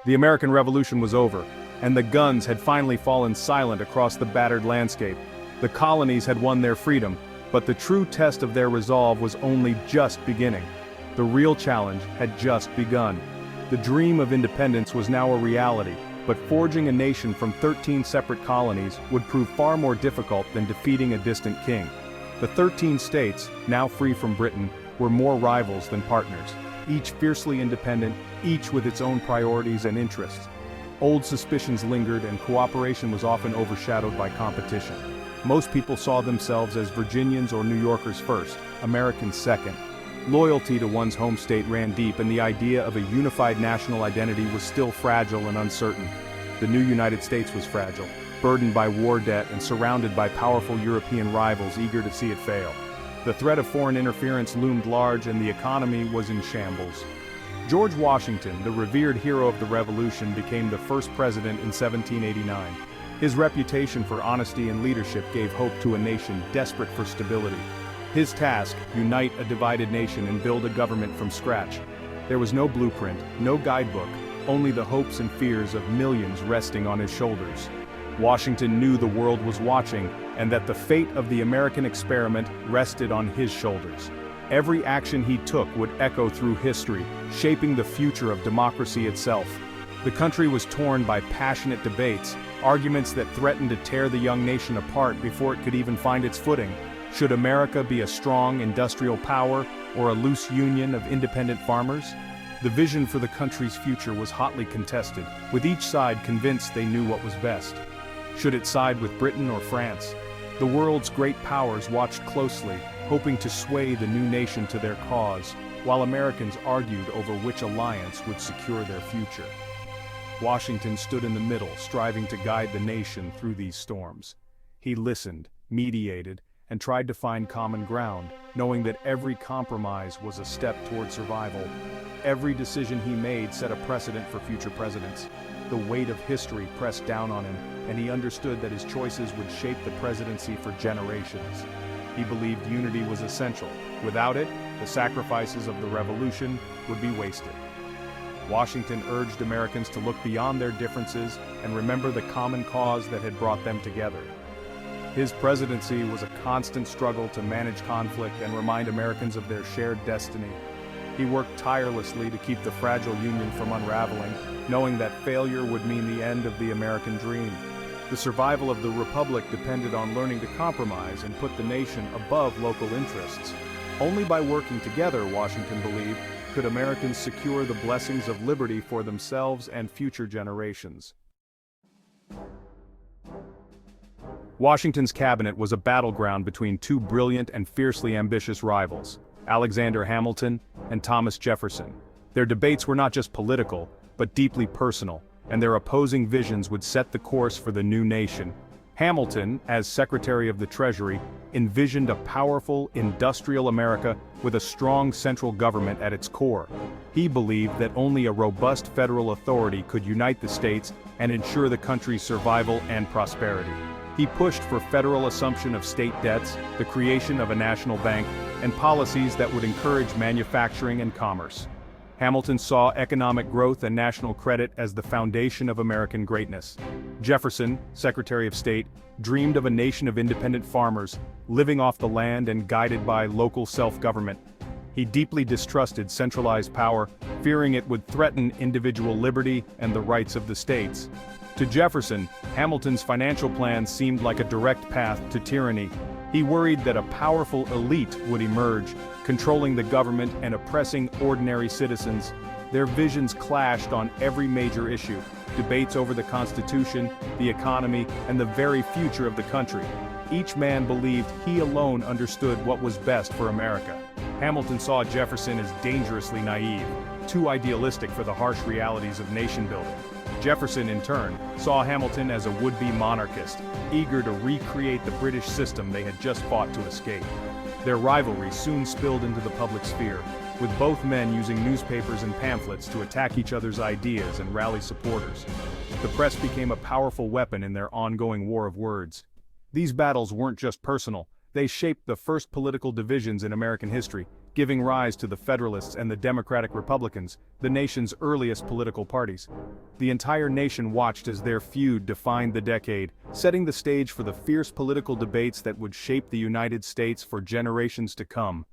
The American Revolution was over, and the guns had finally fallen silent across the battered landscape. The colonies had won their freedom, but the true test of their resolve was only just beginning. The real challenge had just begun. The dream of independence was now a reality, but forging a nation from 13 separate colonies would prove far more difficult than defeating a distant king. The 13 states, now free from Britain, were more rivals than partners, each fiercely independent, each with its own priorities and interests. Old suspicions lingered, and cooperation was often overshadowed by competition. Most people saw themselves as Virginians or New Yorkers first, Americans second. Loyalty to one's home state ran deep, and the idea of a unified national identity was still fragile and uncertain. The new United States was fragile, burdened by war debt and surrounded by powerful European rivals eager to see it fail. The threat of foreign interference loomed large, and the economy was in shambles. George Washington, the revered hero of the Revolution, became the first president in 1789. His reputation for honesty and leadership gave hope to a nation desperate for stability. His task, unite a divided nation and build a government from scratch. There was no blueprint, no guidebook, only the hopes and fears of millions resting on his shoulders. Washington knew the world was watching, and that the fate of the American experiment rested on his shoulders. Every action he took would echo through history, shaping the future of democracy itself. The country was torn by passionate debates, arguments that threatened to tear the young nation apart before it could even find its footing. Should America be a strong industrial power or a loose union of independent farmers? The vision for the country's future was hotly contested, with each side convinced they knew what was best. Should it side with Britain or France? The world's great powers watched closely, hoping to sway the new nation to their cause, while Americans argued over which alliance would secure their future. Washington stood in the middle, striving to guide the nation through these storms. He listened, mediated, and tried to find common ground, knowing that every compromise was a step toward survival. Every decision he made set a precedent for future presidents. The weight of history pressed down on him, and he understood that his choices would shape the presidency for generations. He believed unity was essential. Without it, the sacrifices of the Revolution would be wasted. Washington urged Americans to look beyond their differences and remember the common cause that had brought them together. His presidency was a constant struggle to manage conflict and remind Americans of their shared destiny. He worked tirelessly to keep the fragile Union from unraveling, knowing that failure would mean the end of the American dream. The survival of the Republic depended on learning to compromise and put the nation above local interests. Only by working together, Washington believed, could Americans secure the blessings of liberty for themselves and future generations. Washington's cabinet was a battleground between two brilliant and fiercely ambitious rivals, Alexander Hamilton and Thomas Jefferson. Their debates were not just political, but deeply personal, and their opposing visions would set the course for the new nation. Hamilton, as Secretary of the Treasury, envisioned a powerful, industrial America with a strong central government at its core. He believed that only a robust federal authority could unite the states and ensure the country's survival and prosperity. He pushed for federal assumption of state debts, the creation of a national bank, and policies that would encourage manufacturing and commerce. Hamilton saw economic growth and national credit as the foundation of American greatness. Jefferson, Secretary of State, dreamed of a nation of independent farmers, living off the land and guided by local self-government. He deeply distrusted centralized power, fearing it would threaten individual liberty and the rights of the states. To Jefferson, Hamilton's financial plan seemed like a direct path to tyranny. He worried that a powerful elite would emerge, controlling the government and oppressing ordinary citizens. Their visions clashed on every major issue: debates over the Constitution, the economy, and the very future of the country. Each man believed he alone understood what was best for America. Hamilton saw Jefferson as dangerously naive, too idealistic for the harsh realities of nation-building. Jefferson, in turn, saw Hamilton as a would-be monarchist, eager to recreate the British system they had just fought to escape. Their rivalry soon spilled into the public sphere, with both men using newspapers and pamphlets to attack each other's ideas and rally supporters. The press became a powerful weapon in their ongoing war of words. These battles weren't just personal, they shaped the first political divisions in American history, giving rise to the Federalists and the Democratic Republicans, the nation's earliest political parties. The entire nation watched as their feud defined the decade, setting the stage for the fierce political debates that would shape the United States for generations to come.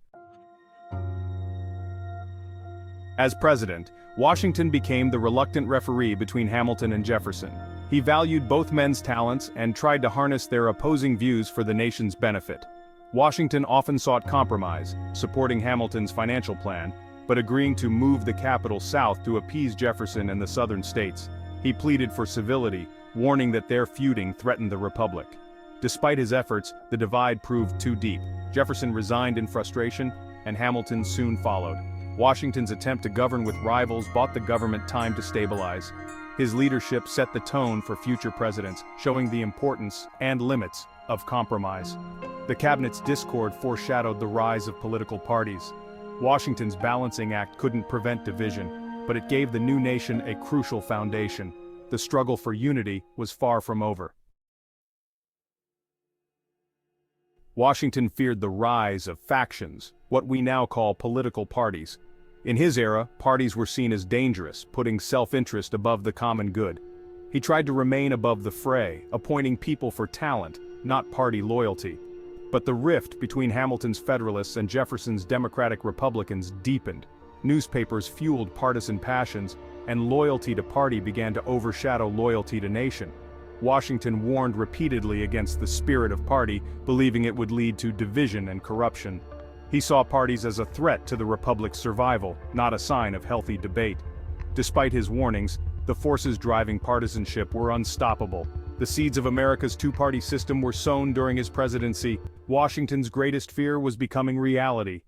As president, Washington became the reluctant referee between Hamilton and Jefferson. He valued both men's talents and tried to harness their opposing views for the nation's benefit. Washington often sought compromise, supporting Hamilton's financial plan, but agreeing to move the capital south to appease Jefferson and the southern states. He pleaded for civility, warning that their feuding threatened the republic. Despite his efforts, the divide proved too deep. Jefferson resigned in frustration, and Hamilton soon followed. Washington's attempt to govern with rivals bought the government time to stabilize. His leadership set the tone for future presidents, showing the importance and limits of compromise. The cabinet's discord foreshadowed the rise of political parties. Washington's balancing act couldn't prevent division, but it gave the new nation a crucial foundation. The struggle for unity was far from over. Washington feared the rise of factions, what we now call political parties. In his era, parties were seen as dangerous, putting self-interest above the common good. He tried to remain above the fray, appointing people for talent, not party loyalty. But the rift between Hamilton's Federalists and Jefferson's Democratic Republicans deepened. Newspapers fueled partisan passions, and loyalty to party began to overshadow loyalty to nation. Washington warned repeatedly against the spirit of party, believing it would lead to division and corruption. He saw parties as a threat to the republic's survival, not a sign of healthy debate. Despite his warnings, the forces driving partisanship were unstoppable. The seeds of America's two-party system were sown during his presidency. Washington's greatest fear was becoming reality.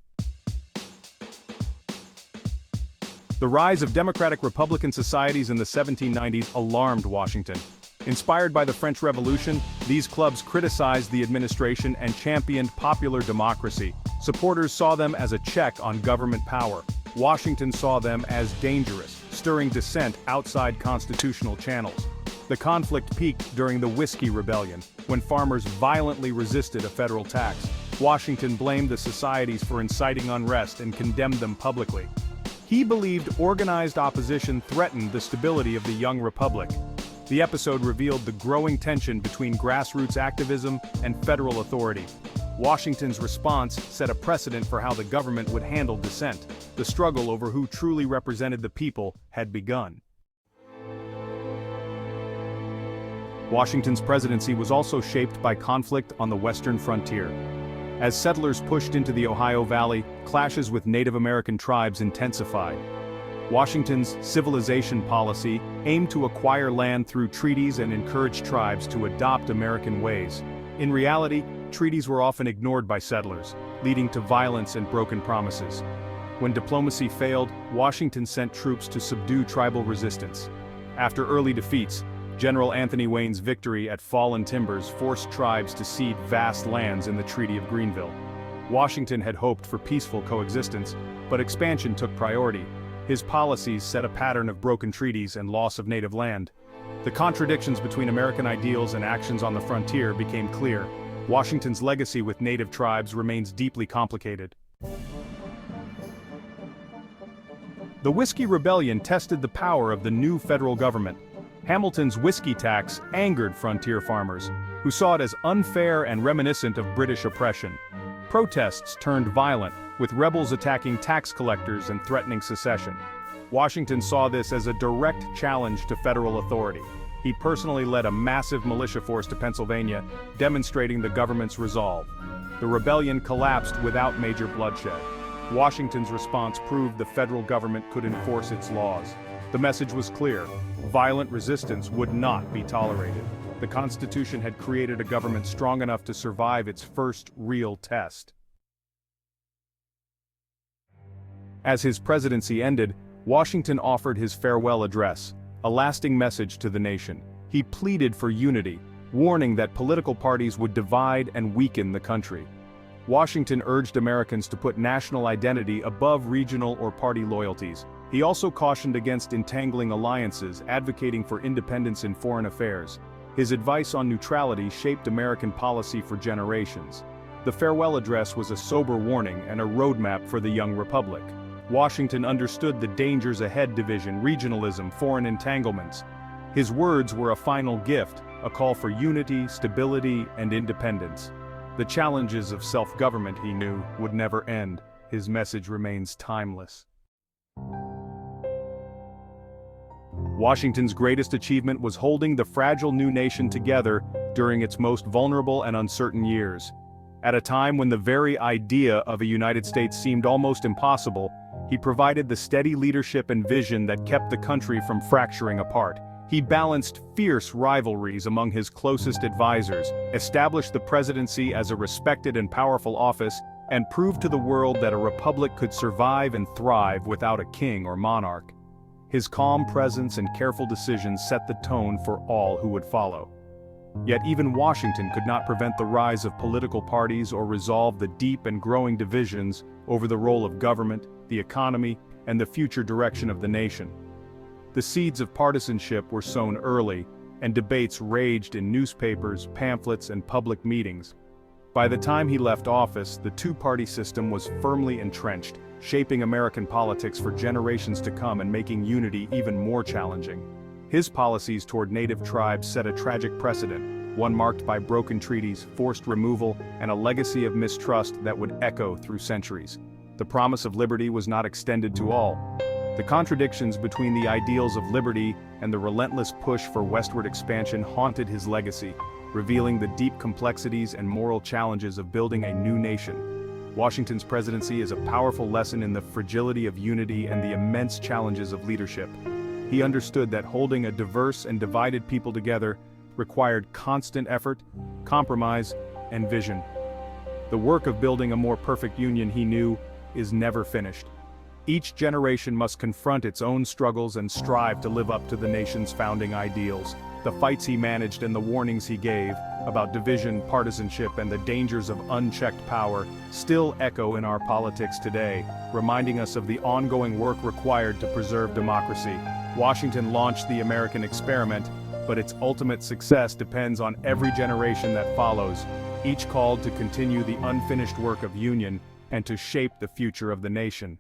The rise of democratic-republican societies in the 1790s alarmed Washington. Inspired by the French Revolution, these clubs criticized the administration and championed popular democracy. Supporters saw them as a check on government power. Washington saw them as dangerous, stirring dissent outside constitutional channels. The conflict peaked during the Whiskey Rebellion, when farmers violently resisted a federal tax. Washington blamed the societies for inciting unrest and condemned them publicly. He believed organized opposition threatened the stability of the young republic. The episode revealed the growing tension between grassroots activism and federal authority. Washington's response set a precedent for how the government would handle dissent. The struggle over who truly represented the people had begun. Washington's presidency was also shaped by conflict on the western frontier. As settlers pushed into the Ohio Valley, clashes with Native American tribes intensified. Washington's civilization policy aimed to acquire land through treaties and encourage tribes to adopt American ways. In reality, treaties were often ignored by settlers, leading to violence and broken promises. When diplomacy failed, Washington sent troops to subdue tribal resistance. After early defeats, General Anthony Wayne's victory at Fallen Timbers forced tribes to cede vast lands in the Treaty of Greenville. Washington had hoped for peaceful coexistence, but expansion took priority. His policies set a pattern of broken treaties and loss of native land. The contradictions between American ideals and actions on the frontier became clear. Washington's legacy with native tribes remains deeply complicated. The Whiskey Rebellion tested the power of the new federal government. Hamilton's whiskey tax angered frontier farmers, who saw it as unfair and reminiscent of British oppression. Protests turned violent, with rebels attacking tax collectors and threatening secession. Washington saw this as a direct challenge to federal authority. He personally led a massive militia force to Pennsylvania, demonstrating the government's resolve. The rebellion collapsed without major bloodshed. Washington's response proved the federal government could enforce its laws. The message was clear: violent resistance would not be tolerated. The Constitution had created a government strong enough to survive its first real test. As his presidency ended, Washington offered his farewell address, a lasting message to the nation. He pleaded for unity, warning that political parties would divide and weaken the country. Washington urged Americans to put national identity above regional or party loyalties. He also cautioned against entangling alliances, advocating for independence in foreign affairs. His advice on neutrality shaped American policy for generations. The farewell address was a sober warning and a roadmap for the young republic. Washington understood the dangers ahead: division, regionalism, foreign entanglements. His words were a final gift, a call for unity, stability, and independence. The challenges of self-government, he knew, would never end. His message remains timeless. Washington's greatest achievement was holding the fragile new nation together during its most vulnerable and uncertain years. At a time when the very idea of a United States seemed almost impossible, he provided the steady leadership and vision that kept the country from fracturing apart. He balanced fierce rivalries among his closest advisors, established the presidency as a respected and powerful office, and proved to the world that a republic could survive and thrive without a king or monarch. His calm presence and careful decisions set the tone for all who would follow. Yet even Washington could not prevent the rise of political parties or resolve the deep and growing divisions over the role of government, the economy, and the future direction of the nation. The seeds of partisanship were sown early, and debates raged in newspapers, pamphlets, and public meetings. By the time he left office, the two-party system was firmly entrenched, shaping American politics for generations to come and making unity even more challenging. His policies toward native tribes set a tragic precedent, one marked by broken treaties, forced removal, and a legacy of mistrust that would echo through centuries. The promise of liberty was not extended to all. The contradictions between the ideals of liberty and the relentless push for westward expansion haunted his legacy, revealing the deep complexities and moral challenges of building a new nation. Washington's presidency is a powerful lesson in the fragility of unity and the immense challenges of leadership. He understood that holding a diverse and divided people together required constant effort, compromise, and vision. The work of building a more perfect union, he knew, is never finished. Each generation must confront its own struggles and strive to live up to the nation's founding ideals. The fights he managed and the warnings he gave about division, partisanship, and the dangers of unchecked power still echo in our politics today, reminding us of the ongoing work required to preserve democracy. Washington launched the American experiment, but its ultimate success depends on every generation that follows, each called to continue the unfinished work of union and to shape the future of the nation.